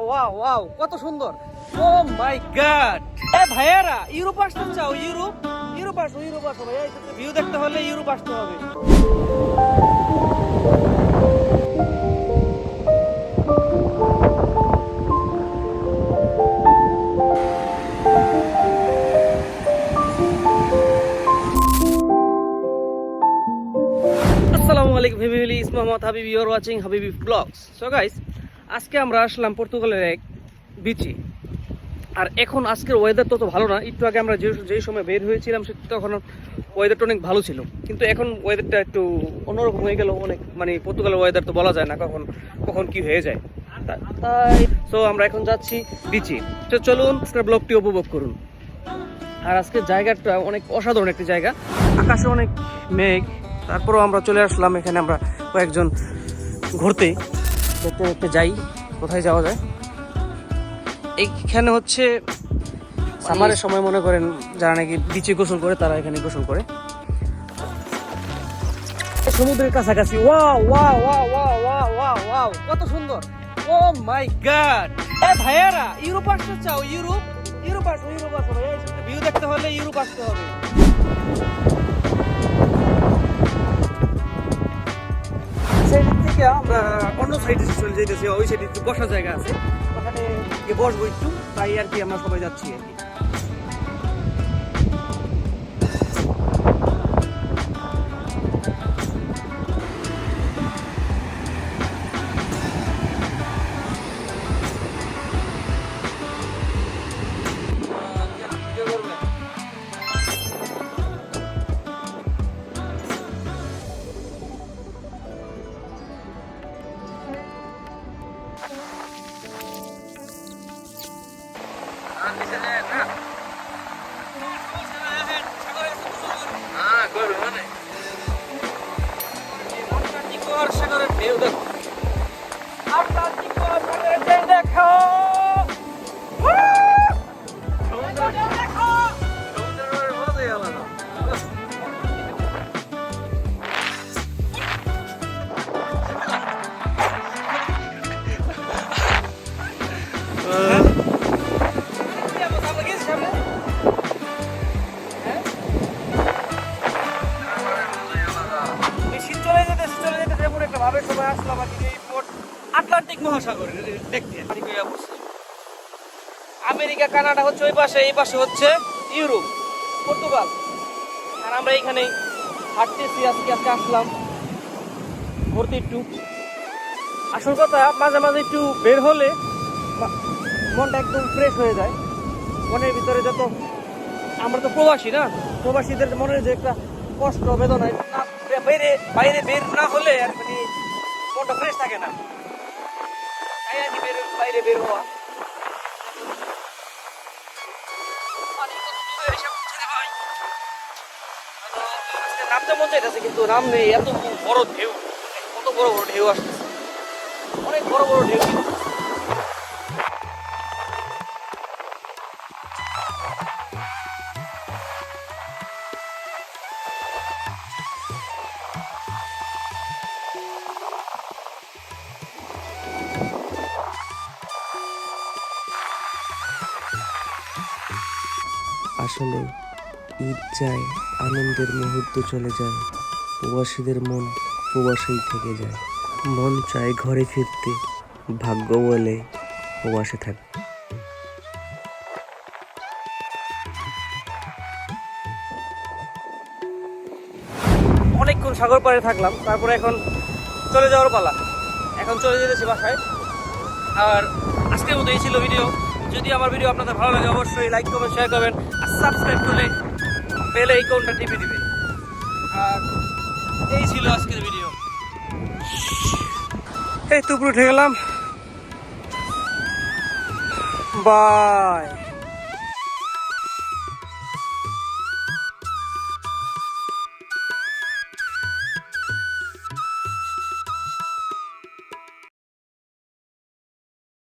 Wow wow কত সুন্দর। ও মাই god, এ ভাইয়ারা ইউরোপ আসতে চাও? ইউরোপ আসো ভাইয়া, ভিউ দেখতে হলে ইউরোপ আসতে হবে। আসসালামু আলাইকুম family, is Mohammad Habib, you are watching Habibi vlogs. So guys, আজকে আমরা আসলাম পর্তুগালের এক বিচে। আর এখন আজকের ওয়েদার তত ভালো না। একটু আগে আমরা যেই সময় বের হয়েছিলাম তখন ওয়েদারটা অনেক ভালো ছিল, কিন্তু এখন ওয়েদারটা একটু অন্যরকম হয়ে গেল। অনেক মানে পর্তুগালের ওয়েদার তো বলা যায় না কখন কি হয়ে যায়। তাই সো আমরা এখন যাচ্ছি বিচে। তো চলুন আজকের ব্লগটি উপভোগ করুন। আর আজকের জায়গাটা অনেক অসাধারণ একটি জায়গা, আকাশে অনেক মেঘ। তারপরেও আমরা চলে আসলাম এখানে, আমরা কয়েকজন ঘুরতে দেখতে যাই কোথায় যাওয়া যায়। এইখানে হচ্ছে সামারের সময় মনে করেন যারা নাকি বিচে গোসল করে তারা এখানে গোসল করে সমুদ্রের কাছাকাছি। Wow wow wow wow wow wow wow কত সুন্দর। ও মাই গড, এ ভাইয়ারা ইউরোপ আসতে চাও? ইউরোপ আসো ভাইয়া, ভিউ দেখতে হলে ইউরোপ আসতে হবে। থেকে আমরা অন্য সাইডে চলে যেতেছি, ওই সাইডে একটু বসার জায়গা আছে, ওখানে গিয়ে বসবো একটু, তাই আর কি আমরা সবাই যাচ্ছি আর কি। সাগরের ঢেউ দেখো, আটলান্টিক মহাসাগরের ঢেউ দেখো, সমুদ্রের দেখো, সমুদ্রের মজাই আলাদা। আটলান্টিক মহাসাগর দেখতে আমেরিকা কানাডা হচ্ছে ওই পাশে, এই পাশে হচ্ছে ইউরোপ পর্তুগাল। আর আমরা এইখানে হাঁটতেছি, আজকে আসলাম ঘুরতে একটু। আসল কথা মাঝে মাঝে একটু বের হলে মনটা একদম ফ্রেশ হয়ে যায়। মনের ভিতরে যত, আমরা তো প্রবাসী না, প্রবাসীদের মনের যে একটা কষ্ট বেদনা, বাইরে বের না হলে আর মানে মনটা ফ্রেশ থাকে না। তাই আর কি বাইরে বের হওয়া। নামতে মন চাইতেছে কিন্তু নাম নেই, এত বড় ঢেউ, কত বড় বড় ঢেউ আসতেছে, অনেক বড় বড় ঢেউ। আসলে ঈদ যায়, আনন্দের মুহূর্ত চলে যায়, প্রবাসীদের মন প্রবাসেই থেকে যায়। মন চায় ঘরে ফিরতে, ভাগ্য বলে প্রবাসে থাকতে। অনেকক্ষণ সাগর পাড়ে থাকলাম, তারপরে এখন চলে যাওয়ার পালা। এখন চলে যেতেছি বাসায়। আর আজকের মতো এই ছিল ভিডিও। যদি আমার ভিডিও আপনাদের ভালো লাগে অবশ্যই লাইক করবেন, শেয়ার করবেন, আর সাবস্ক্রাইব করলে বেল আইকনটা টিপে দিবেন। আর এই ছিল আজকের ভিডিও। এই তো উপরে উঠে গেলাম, বাই।